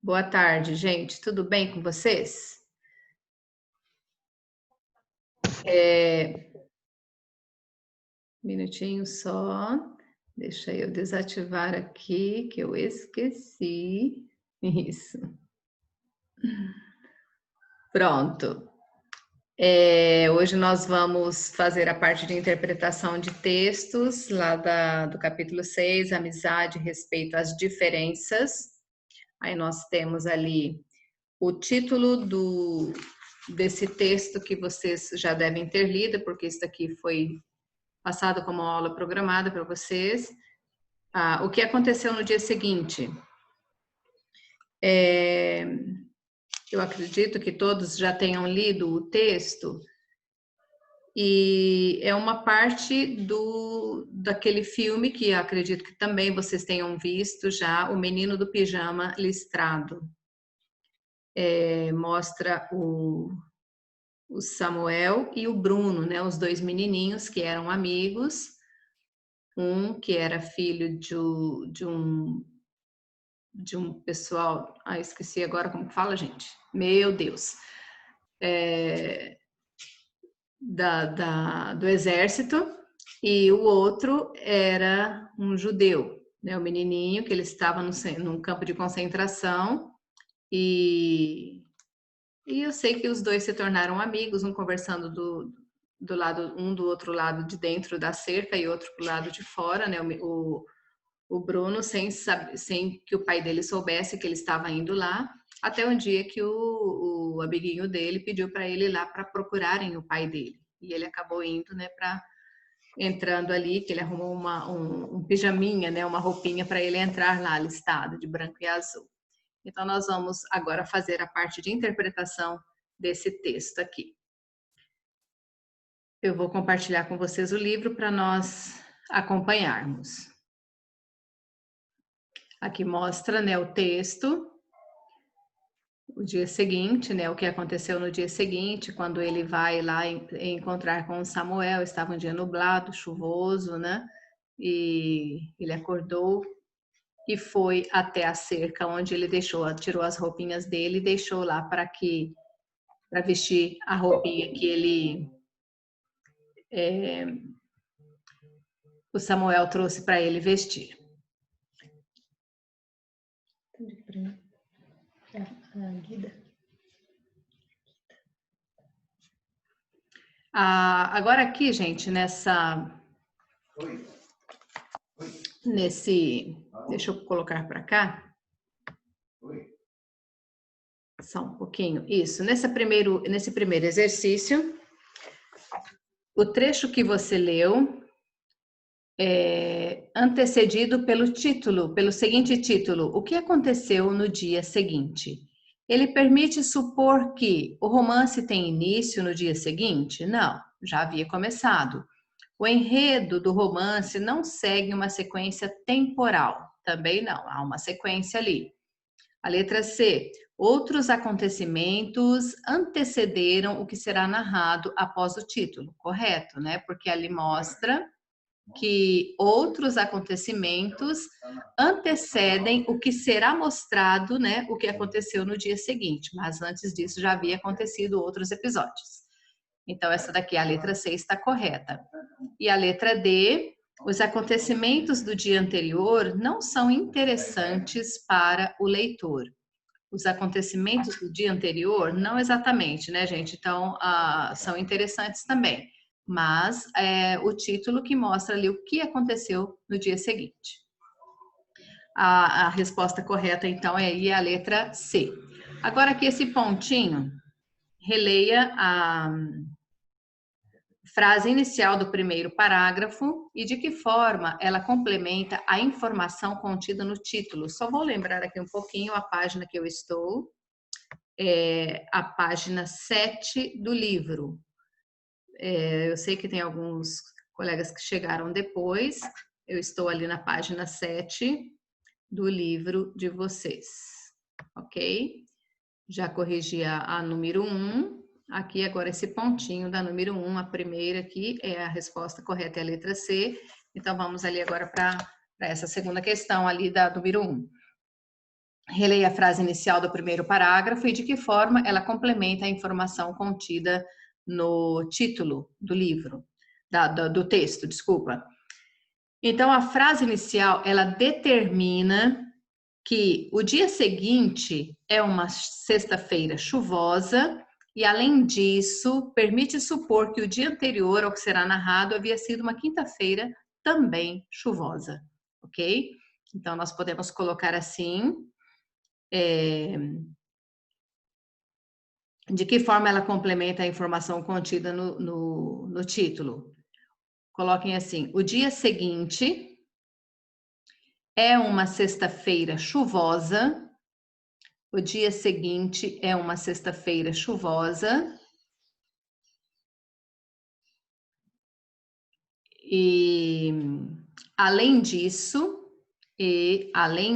Boa tarde, gente. Tudo bem com vocês? Minutinho só. Deixa eu desativar aqui, que eu esqueci. Isso. Pronto. Hoje nós vamos fazer a parte de interpretação de textos, lá do capítulo 6, Amizade, Respeito às Diferenças. Aí nós temos ali o título desse texto que vocês já devem ter lido, porque isso aqui foi passado como aula programada para vocês. O que aconteceu no dia seguinte? Eu acredito que todos já tenham lido o texto, e é uma parte daquele filme que eu acredito que também vocês tenham visto já, O Menino do Pijama Listrado. Mostra o Samuel e o Bruno, né, os dois menininhos que eram amigos, um que era filho de um pessoal, esqueci agora como fala, gente, meu Deus, do exército, e o outro era um judeu, né, o menininho que ele estava num campo de concentração, e eu sei que os dois se tornaram amigos, um conversando do lado, um do outro lado de dentro da cerca e outro do lado de fora, né? O Bruno sem que o pai dele soubesse que ele estava indo lá, até um dia que o amiguinho dele pediu para ele ir lá para procurarem o pai dele. E ele acabou indo, né, entrando ali, que ele arrumou um pijaminha, né, uma roupinha para ele entrar lá listado de branco e azul. Então, nós vamos agora fazer a parte de interpretação desse texto aqui. Eu vou compartilhar com vocês o livro para nós acompanharmos. Aqui mostra, né, o texto, o dia seguinte, né, o que aconteceu no dia seguinte, quando ele vai lá encontrar com o Samuel. Estava um dia nublado, chuvoso, né, e ele acordou e foi até a cerca onde ele tirou as roupinhas dele e deixou lá para vestir a roupinha que o Samuel trouxe para ele vestir. Agora aqui, gente, deixa eu colocar para cá. Só um pouquinho. Isso, nesse primeiro exercício, o trecho que você leu é antecedido pelo seguinte título: O que aconteceu no dia seguinte? Ele permite supor que o romance tem início no dia seguinte? Não, já havia começado. O enredo do romance não segue uma sequência temporal. Também não, há uma sequência ali. A letra C. Outros acontecimentos antecederam o que será narrado após o título. Correto, né? Porque ali mostra que outros acontecimentos antecedem o que será mostrado, né? O que aconteceu no dia seguinte. Mas antes disso já havia acontecido outros episódios. Então, essa daqui, a letra C, está correta. E a letra D, os acontecimentos do dia anterior não são interessantes para o leitor. Os acontecimentos do dia anterior, não exatamente, né, gente? Então, são interessantes também. Mas o título que mostra ali o que aconteceu no dia seguinte. A resposta correta, então, é a letra C. Agora, aqui esse pontinho, releia a frase inicial do primeiro parágrafo e de que forma ela complementa a informação contida no título. Só vou lembrar aqui um pouquinho a página que eu estou, a página 7 do livro. Eu sei que tem alguns colegas que chegaram depois, eu estou ali na página 7 do livro de vocês, ok? Já corrigi a número 1. Aqui agora esse pontinho da número 1, a primeira aqui é a resposta correta, é a letra C. Então vamos ali agora para essa segunda questão ali da número 1. Releia a frase inicial do primeiro parágrafo e de que forma ela complementa a informação contida no título do livro, do texto, desculpa. Então, a frase inicial, ela determina que o dia seguinte é uma sexta-feira chuvosa e, além disso, permite supor que o dia anterior ao que será narrado havia sido uma quinta-feira também chuvosa, ok? Então, nós podemos colocar assim, de que forma ela complementa a informação contida no título. Coloquem assim, o dia seguinte é uma sexta-feira chuvosa. O dia seguinte é uma sexta-feira chuvosa. E além disso, permite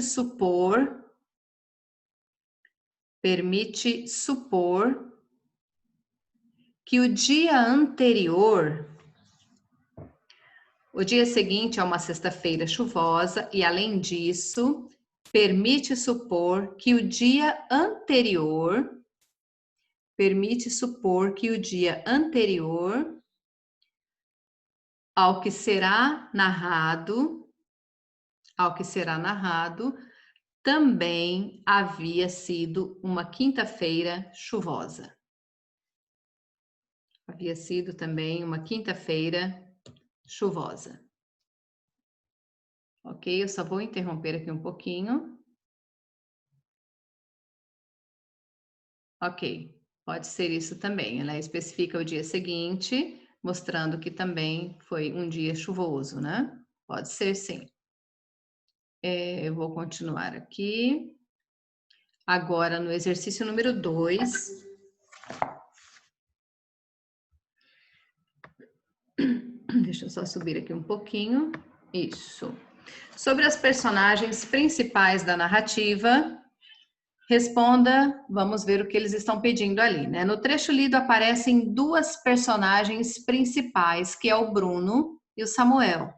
supor que o dia anterior, o dia seguinte é uma sexta-feira chuvosa e, além disso, permite supor que o dia anterior ao que será narrado, também havia sido uma quinta-feira chuvosa. Havia sido também uma quinta-feira chuvosa. Ok? Eu só vou interromper aqui um pouquinho. Ok, pode ser isso também. Ela especifica o dia seguinte, mostrando que também foi um dia chuvoso, né? Pode ser, sim. Eu vou continuar aqui. Agora, no exercício número 2. Deixa eu só subir aqui um pouquinho. Isso. Sobre as personagens principais da narrativa, responda, vamos ver o que eles estão pedindo ali, né? No trecho lido aparecem duas personagens principais, que é o Bruno e o Samuel.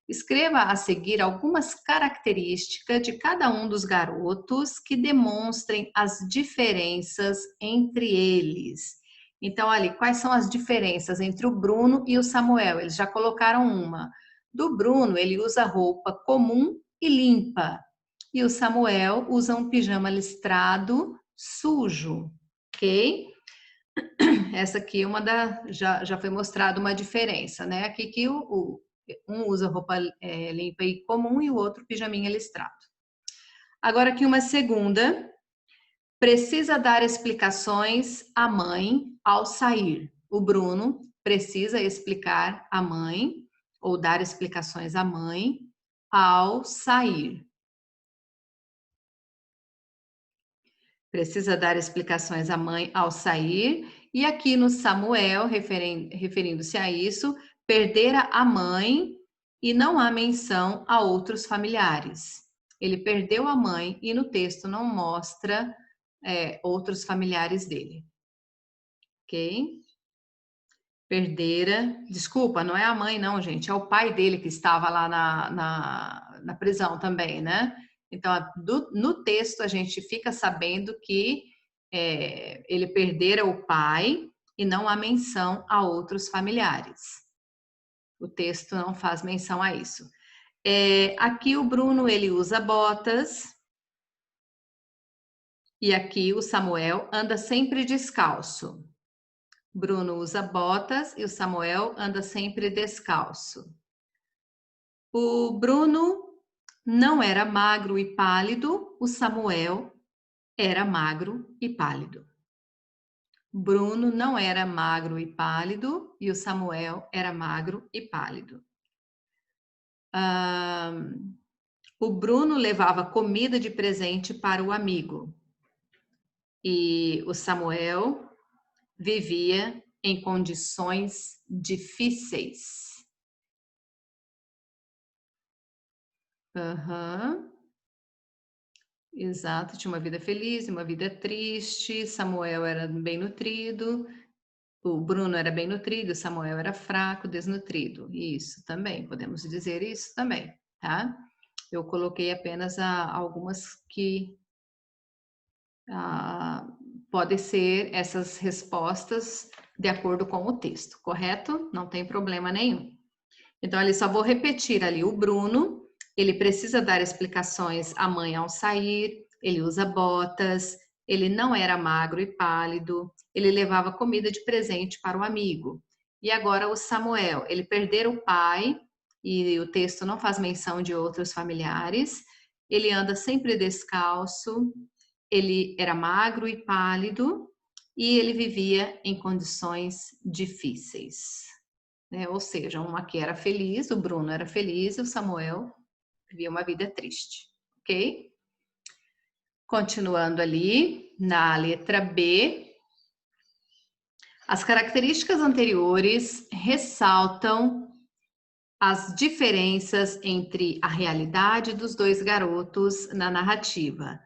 Escreva a seguir algumas características de cada um dos garotos que demonstrem as diferenças entre eles. Então, ali, quais são as diferenças entre o Bruno e o Samuel? Eles já colocaram uma. Do Bruno, ele usa roupa comum e limpa. E o Samuel usa um pijama listrado, sujo, ok? Essa aqui é uma já foi mostrada uma diferença, né? Aqui que um usa roupa limpa e comum e o outro pijaminha listrado. Agora aqui uma segunda. Precisa dar explicações à mãe ao sair. O Bruno precisa explicar à mãe ou dar explicações à mãe ao sair. Precisa dar explicações à mãe ao sair. E aqui no Samuel, referindo-se a isso, perdera a mãe e não há menção a outros familiares. Ele perdeu a mãe e no texto não mostra outros familiares dele. Ok? Perdera. Desculpa, não é a mãe, não, gente. É o pai dele que estava lá na prisão também, né? Então, no texto, a gente fica sabendo que ele perdera o pai e não há menção a outros familiares. O texto não faz menção a isso. Aqui o Bruno, ele usa botas. E aqui o Samuel anda sempre descalço. Bruno usa botas e o Samuel anda sempre descalço. O Bruno não era magro e pálido, o Samuel era magro e pálido. Bruno não era magro e pálido e o Samuel era magro e pálido. O Bruno levava comida de presente para o amigo e o Samuel vivia em condições difíceis. Exato, tinha uma vida feliz e uma vida triste. Samuel era bem nutrido, o Bruno era bem nutrido, Samuel era fraco, desnutrido. Isso também, podemos dizer isso também, tá? Eu coloquei apenas algumas que podem ser essas respostas de acordo com o texto, correto? Não tem problema nenhum. Então, ali só vou repetir ali o Bruno, ele precisa dar explicações à mãe ao sair, ele usa botas, ele não era magro e pálido, ele levava comida de presente para o amigo. E agora o Samuel, ele perdeu o pai, e o texto não faz menção de outros familiares, ele anda sempre descalço, ele era magro e pálido, e ele vivia em condições difíceis. Né? Ou seja, um aqui era feliz, o Bruno era feliz e o Samuel vivia uma vida triste, ok? Continuando ali, na letra B, as características anteriores ressaltam as diferenças entre a realidade dos dois garotos na narrativa.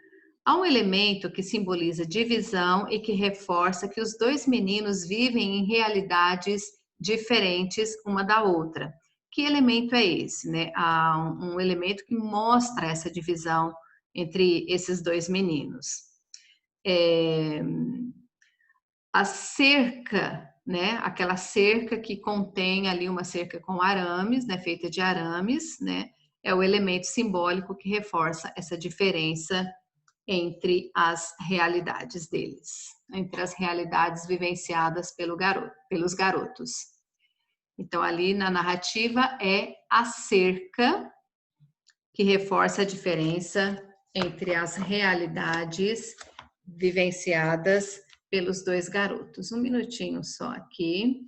Há um elemento que simboliza divisão e que reforça que os dois meninos vivem em realidades diferentes uma da outra. Que elemento é esse, né? Há um elemento que mostra essa divisão entre esses dois meninos. A cerca, né? Aquela cerca que contém ali uma cerca com arames, né? Feita de arames, né? É o elemento simbólico que reforça essa diferença entre as realidades deles, entre as realidades vivenciadas pelos garotos. Então, ali na narrativa é a cerca que reforça a diferença entre as realidades vivenciadas pelos dois garotos. Um minutinho só aqui.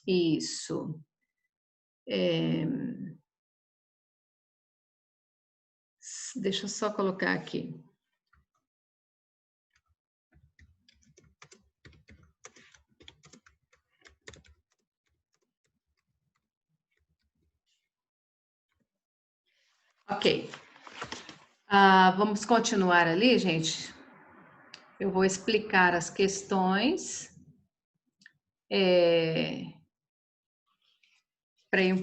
Isso. Deixa eu só colocar aqui. Ok. Vamos continuar ali, gente. Eu vou explicar as questões.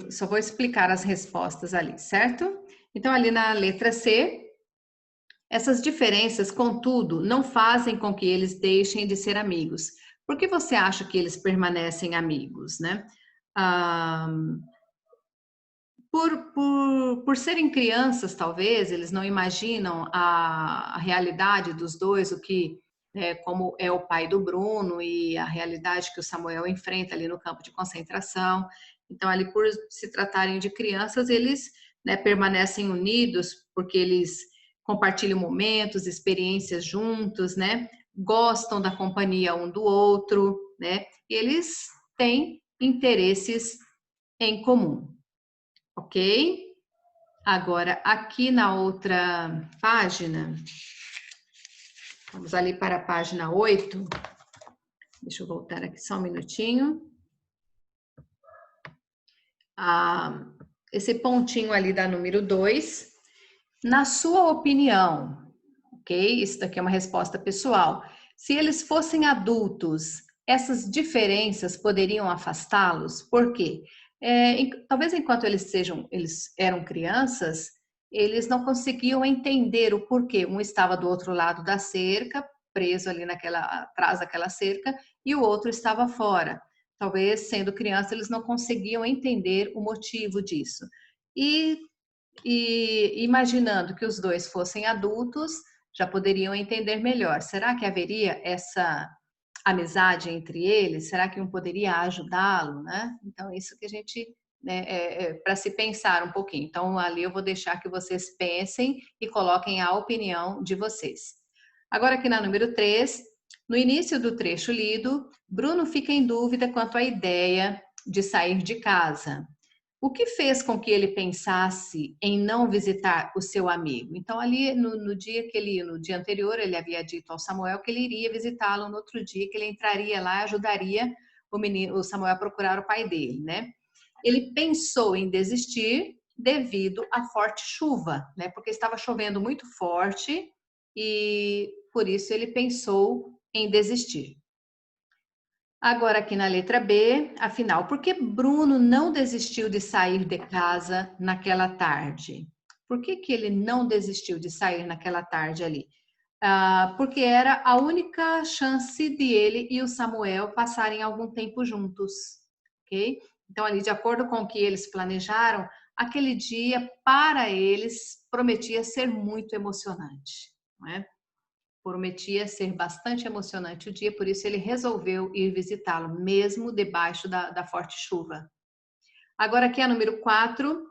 Só vou explicar as respostas ali, certo? Então, ali na letra C, essas diferenças, contudo, não fazem com que eles deixem de ser amigos. Por que você acha que eles permanecem amigos, né? Por serem crianças, talvez, eles não imaginam a realidade dos dois, como é o pai do Bruno e a realidade que o Samuel enfrenta ali no campo de concentração. Então, ali por se tratarem de crianças, eles, né, permanecem unidos porque eles compartilham momentos, experiências juntos, né? Gostam da companhia um do outro, né? E eles têm interesses em comum. Ok? Agora, aqui na outra página, vamos ali para a página 8. Deixa eu voltar aqui só um minutinho. Esse pontinho ali da número 2. Na sua opinião, ok? Isso daqui é uma resposta pessoal. Se eles fossem adultos, essas diferenças poderiam afastá-los? Por quê? Talvez enquanto eles eram crianças, eles não conseguiam entender o porquê. Um estava do outro lado da cerca, preso ali atrás daquela cerca, e o outro estava fora. Talvez, sendo criança, eles não conseguiam entender o motivo disso. E imaginando que os dois fossem adultos, já poderiam entender melhor. Será que haveria essa amizade entre eles? Será que um poderia ajudá-lo, né? Então, isso que a gente, né, para se pensar um pouquinho. Então, ali eu vou deixar que vocês pensem e coloquem a opinião de vocês. Agora, aqui na número 3, no início do trecho lido, Bruno fica em dúvida quanto à ideia de sair de casa. O que fez com que ele pensasse em não visitar o seu amigo? Então, ali no dia anterior, ele havia dito ao Samuel que ele iria visitá-lo no outro dia, que ele entraria lá e ajudaria o Samuel a procurar o pai dele, né? Ele pensou em desistir devido à forte chuva, né? Porque estava chovendo muito forte e por isso ele pensou em desistir. Agora aqui na letra B, afinal, por que Bruno não desistiu de sair de casa naquela tarde? Por que que ele não desistiu de sair naquela tarde ali? Porque era a única chance de ele e o Samuel passarem algum tempo juntos, ok? Então, ali, de acordo com o que eles planejaram, aquele dia, para eles, prometia ser muito emocionante, não é? Prometia ser bastante emocionante o dia, por isso ele resolveu ir visitá-lo, mesmo debaixo da forte chuva. Agora aqui é a número 4.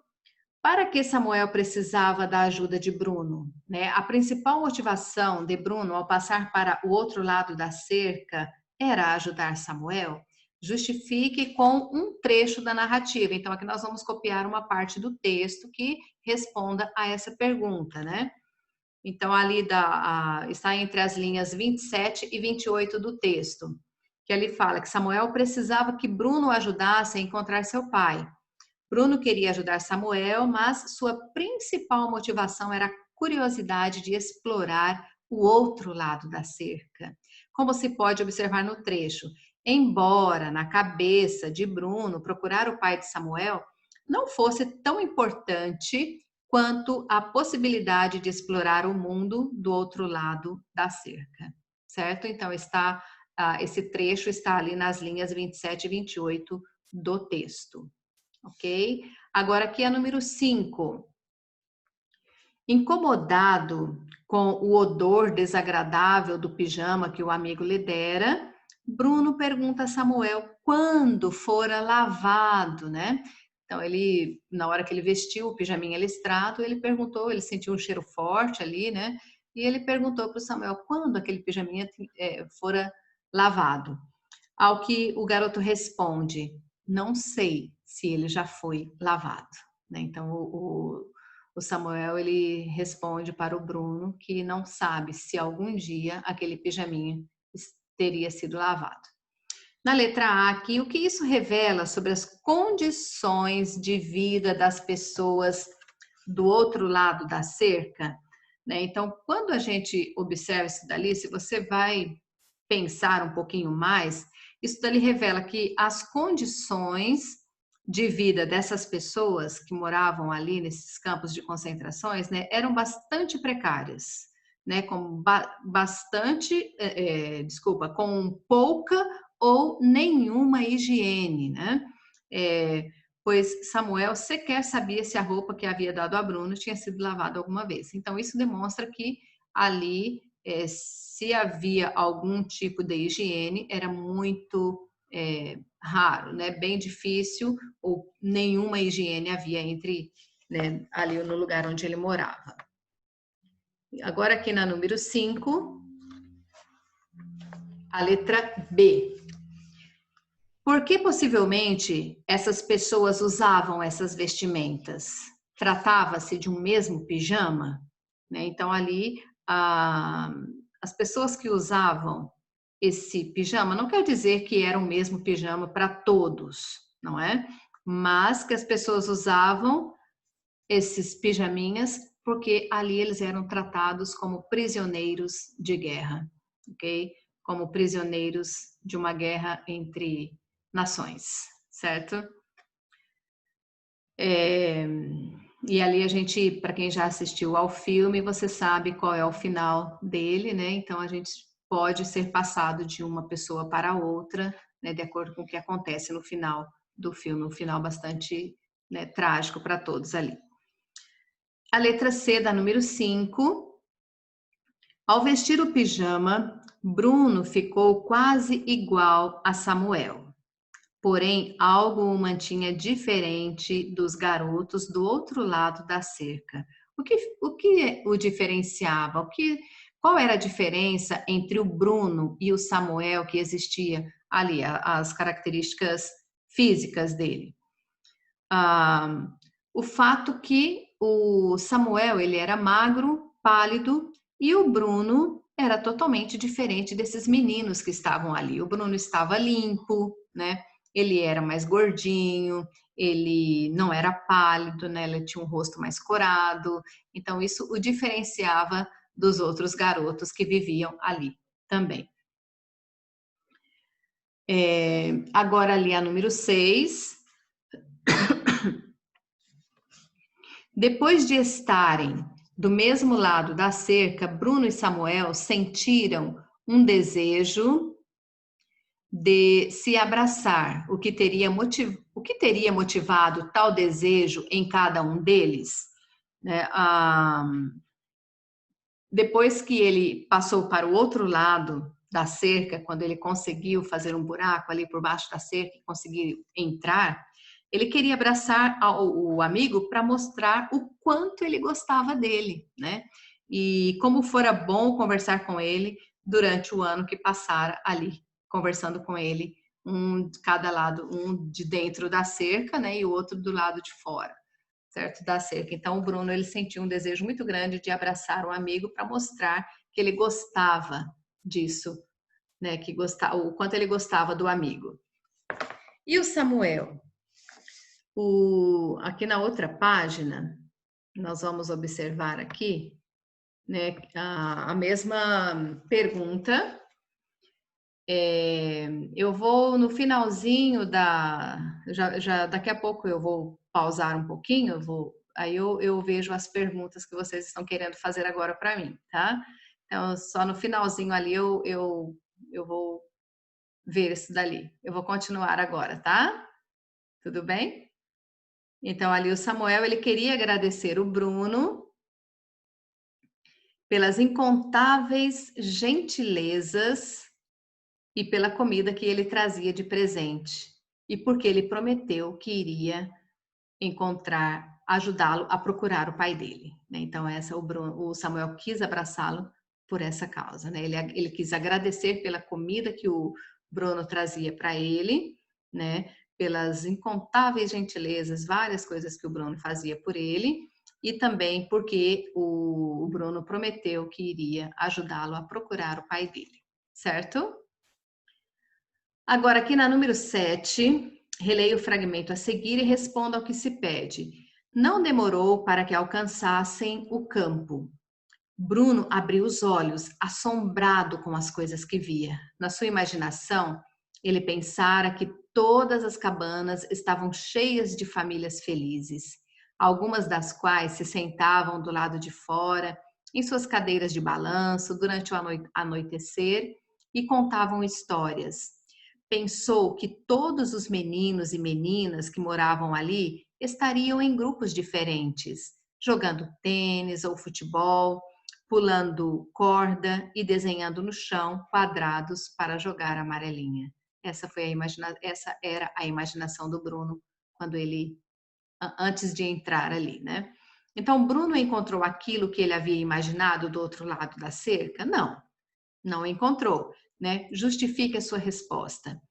Para que Samuel precisava da ajuda de Bruno? Né? A principal motivação de Bruno ao passar para o outro lado da cerca era ajudar Samuel? Justifique com um trecho da narrativa. Então, aqui nós vamos copiar uma parte do texto que responda a essa pergunta, né? Então, ali está entre as linhas 27 e 28 do texto, que ali fala que Samuel precisava que Bruno o ajudasse a encontrar seu pai. Bruno queria ajudar Samuel, mas sua principal motivação era a curiosidade de explorar o outro lado da cerca. Como se pode observar no trecho, embora na cabeça de Bruno procurar o pai de Samuel não fosse tão importante quanto a possibilidade de explorar o mundo do outro lado da cerca, certo? Então esse trecho está ali nas linhas 27 e 28 do texto. Ok? Agora aqui é número 5. Incomodado com o odor desagradável do pijama que o amigo lhe dera, Bruno pergunta a Samuel quando fora lavado, né? Então ele, na hora que ele vestiu o pijaminha listrado, ele perguntou, ele sentiu um cheiro forte ali, né? E ele perguntou para o Samuel quando aquele pijaminha fora lavado. Ao que o garoto responde: não sei se ele já foi lavado. Né? Então o Samuel ele responde para o Bruno que não sabe se algum dia aquele pijaminha teria sido lavado. Na letra A aqui, o que isso revela sobre as condições de vida das pessoas do outro lado da cerca? Né? Então, quando a gente observa isso dali, se você vai pensar um pouquinho mais, isso dali revela que as condições de vida dessas pessoas que moravam ali nesses campos de concentrações, né, eram bastante precárias, né, com pouca ou nenhuma higiene, né? Pois Samuel sequer sabia se a roupa que havia dado a Bruno tinha sido lavada alguma vez. Então isso demonstra que ali se havia algum tipo de higiene, era muito raro, né? Bem difícil, ou nenhuma higiene havia né, ali no lugar onde ele morava. Agora aqui na número 5, a letra B. Por que possivelmente essas pessoas usavam essas vestimentas? Tratava-se de um mesmo pijama? Né? Então ali as pessoas que usavam esse pijama não quer dizer que era o mesmo pijama para todos, não é? Mas que as pessoas usavam esses pijaminhas porque ali eles eram tratados como prisioneiros de guerra, ok? Como prisioneiros de uma guerra entre nações, certo? E ali a gente, para quem já assistiu ao filme, você sabe qual é o final dele, né? Então a gente pode ser passado de uma pessoa para outra, né? De acordo com o que acontece no final do filme, um final bastante, né, trágico para todos ali. A letra C da número 5. Ao vestir o pijama, Bruno ficou quase igual a Samuel. Porém, algo o mantinha diferente dos garotos do outro lado da cerca. O que o diferenciava? Qual era a diferença entre o Bruno e o Samuel que existia ali, as características físicas dele? O fato que o Samuel ele era magro, pálido, e o Bruno era totalmente diferente desses meninos que estavam ali. O Bruno estava limpo, né? Ele era mais gordinho, ele não era pálido, né? Ele tinha um rosto mais corado. Então isso o diferenciava dos outros garotos que viviam ali também. Agora ali a número 6. Depois de estarem do mesmo lado da cerca, Bruno e Samuel sentiram um desejo de se abraçar, o que teria motivado tal desejo em cada um deles, né? Depois que ele passou para o outro lado da cerca, quando ele conseguiu fazer um buraco ali por baixo da cerca e conseguiu entrar, ele queria abraçar o amigo para mostrar o quanto ele gostava dele, né? E como fora bom conversar com ele durante o ano que passara ali, conversando com ele, um de cada lado, um de dentro da cerca, né? E o outro do lado de fora, certo? Da cerca. Então, o Bruno, ele sentiu um desejo muito grande de abraçar um amigo para mostrar que ele gostava disso, né? Que gostava, o quanto ele gostava do amigo. E o Samuel? Aqui na outra página, nós vamos observar aqui, né, a mesma pergunta. Eu vou no finalzinho já daqui a pouco eu vou pausar um pouquinho, aí eu vejo as perguntas que vocês estão querendo fazer agora para mim, tá? Então, só no finalzinho ali eu vou ver isso dali. Eu vou continuar agora, tá? Tudo bem? Então, ali o Samuel, ele queria agradecer o Bruno pelas incontáveis gentilezas e pela comida que ele trazia de presente, e porque ele prometeu que iria ajudá-lo a procurar o pai dele, né? Então, o Samuel quis abraçá-lo por essa causa, né? Ele quis agradecer pela comida que o Bruno trazia para ele, né? Pelas incontáveis gentilezas, várias coisas que o Bruno fazia por ele, e também porque o Bruno prometeu que iria ajudá-lo a procurar o pai dele, certo? Agora, aqui na número 7, releia o fragmento a seguir e responda ao que se pede. Não demorou para que alcançassem o campo. Bruno abriu os olhos, assombrado com as coisas que via. Na sua imaginação, ele pensara que todas as cabanas estavam cheias de famílias felizes, algumas das quais se sentavam do lado de fora, em suas cadeiras de balanço, durante o anoitecer, e contavam histórias. Pensou que todos os meninos e meninas que moravam ali estariam em grupos diferentes, jogando tênis ou futebol, pulando corda e desenhando no chão quadrados para jogar amarelinha. Essa era a imaginação do Bruno quando antes de entrar ali, né? Então, Bruno encontrou aquilo que ele havia imaginado do outro lado da cerca? Não, não encontrou, né? Justifique a sua resposta.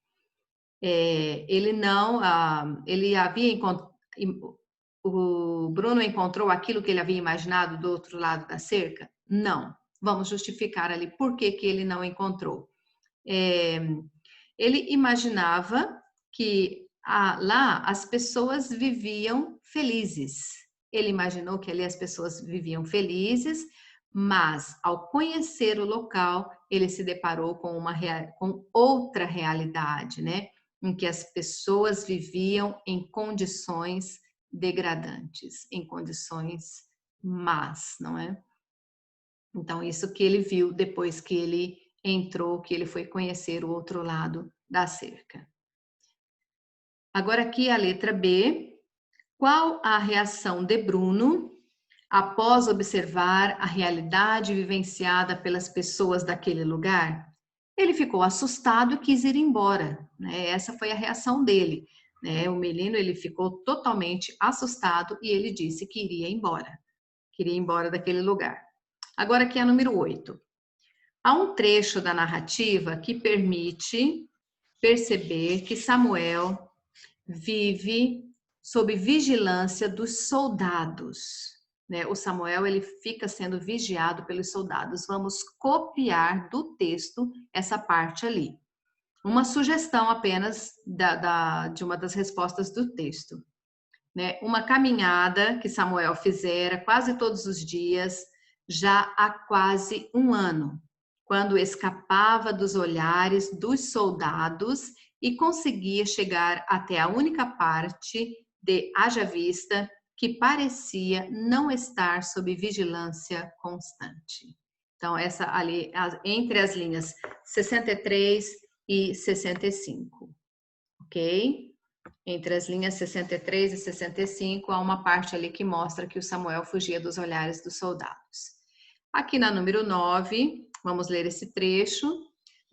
O Bruno encontrou aquilo que ele havia imaginado do outro lado da cerca? Não. Vamos justificar ali por que ele não encontrou. Ele imaginava que lá as pessoas viviam felizes. Ele imaginou que ali as pessoas viviam felizes, mas ao conhecer o local, ele se deparou com outra realidade, né? Em que as pessoas viviam em condições degradantes, em condições más, não é? Então, isso que ele viu depois que ele entrou, que ele foi conhecer o outro lado da cerca. Agora aqui a letra B. Qual a reação de Bruno após observar a realidade vivenciada pelas pessoas daquele lugar? Ele ficou assustado e quis ir embora, né? Essa foi a reação dele, né? O menino, ele ficou totalmente assustado e ele disse que iria embora, queria ir embora daquele lugar. Agora aqui é a número 8. Há um trecho da narrativa que permite perceber que Samuel vive sob vigilância dos soldados, né? O Samuel, ele fica sendo vigiado pelos soldados. Vamos copiar do texto essa parte ali. Uma sugestão apenas de uma das respostas do texto, né? Uma caminhada que Samuel fizera quase todos os dias, já há quase um ano, quando escapava dos olhares dos soldados e conseguia chegar até a única parte de Haja Vista que parecia não estar sob vigilância constante. Então, essa ali, entre as linhas 63 e 65, ok? Entre as linhas 63 e 65, há uma parte ali que mostra que o Samuel fugia dos olhares dos soldados. Aqui na número 9, vamos ler esse trecho.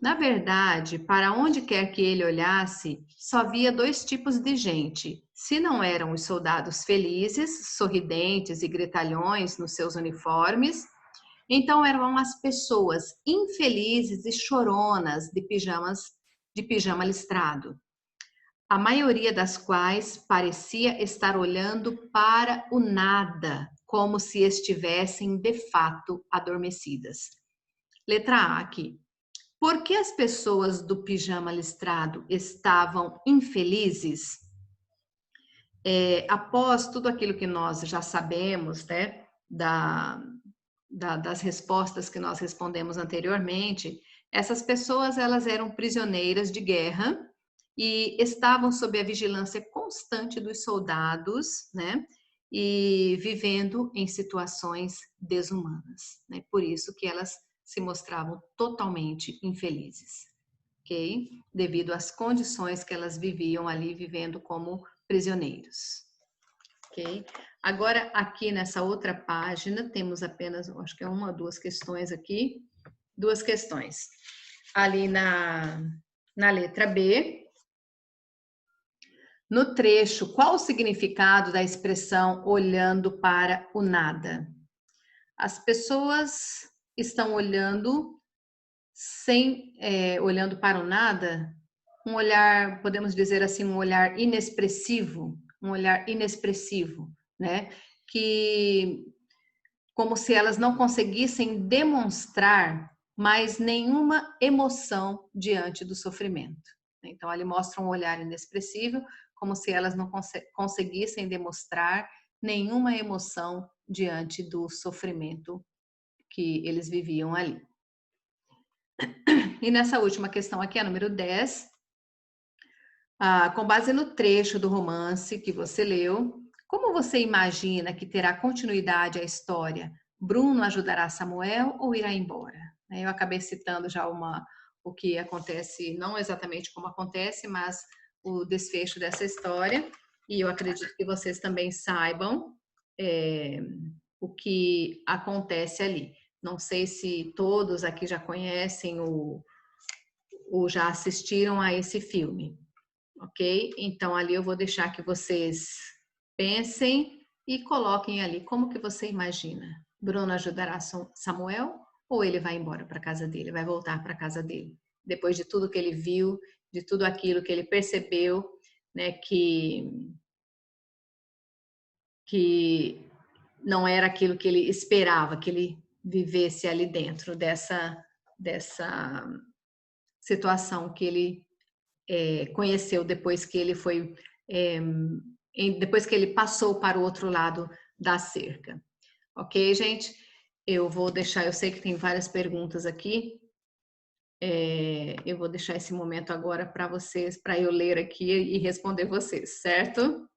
Na verdade, para onde quer que ele olhasse, só via dois tipos de gente. Se não eram os soldados felizes, sorridentes e gritalhões nos seus uniformes, então eram as pessoas infelizes e choronas de pijama listrado, a maioria das quais parecia estar olhando para o nada, como se estivessem de fato adormecidas. Letra A aqui. Por que as pessoas do pijama listrado estavam infelizes? Após tudo aquilo que nós já sabemos, né, das respostas que nós respondemos anteriormente, essas pessoas elas eram prisioneiras de guerra e estavam sob a vigilância constante dos soldados, né? E vivendo em situações desumanas, né? Por isso que elas se mostravam totalmente infelizes, ok? Devido às condições que elas viviam ali, vivendo como prisioneiros, ok? Agora, aqui nessa outra página, temos apenas, acho que é uma ou duas questões aqui, duas questões. Ali na letra B, no trecho, qual o significado da expressão olhando para o nada? As pessoas estão olhando olhando para o nada, um olhar, podemos dizer assim, um olhar inexpressivo, né? Que como se elas não conseguissem demonstrar mais nenhuma emoção diante do sofrimento. Então, ele mostra um olhar inexpressivo, como se elas não conseguissem demonstrar nenhuma emoção diante do sofrimento que eles viviam ali. E nessa última questão aqui, a número 10, com base no trecho do romance que você leu, como você imagina que terá continuidade a história? Bruno ajudará Samuel ou irá embora? Eu acabei citando já o que acontece, não exatamente como acontece, mas o desfecho dessa história. E eu acredito que vocês também saibam o que acontece ali. Não sei se todos aqui já conhecem ou já assistiram a esse filme, ok? Então, ali eu vou deixar que vocês pensem e coloquem ali como que você imagina. Bruno ajudará Samuel ou ele vai embora para casa dele, vai voltar para casa dele? Depois de tudo que ele viu, de tudo aquilo que ele percebeu, né, que não era aquilo que ele esperava, que ele vivesse ali dentro dessa situação que ele conheceu depois que ele foi, depois que ele passou para o outro lado da cerca. Ok, gente? Eu vou deixar, eu sei que tem várias perguntas aqui, eu vou deixar esse momento agora para vocês, para eu ler aqui e responder vocês, certo?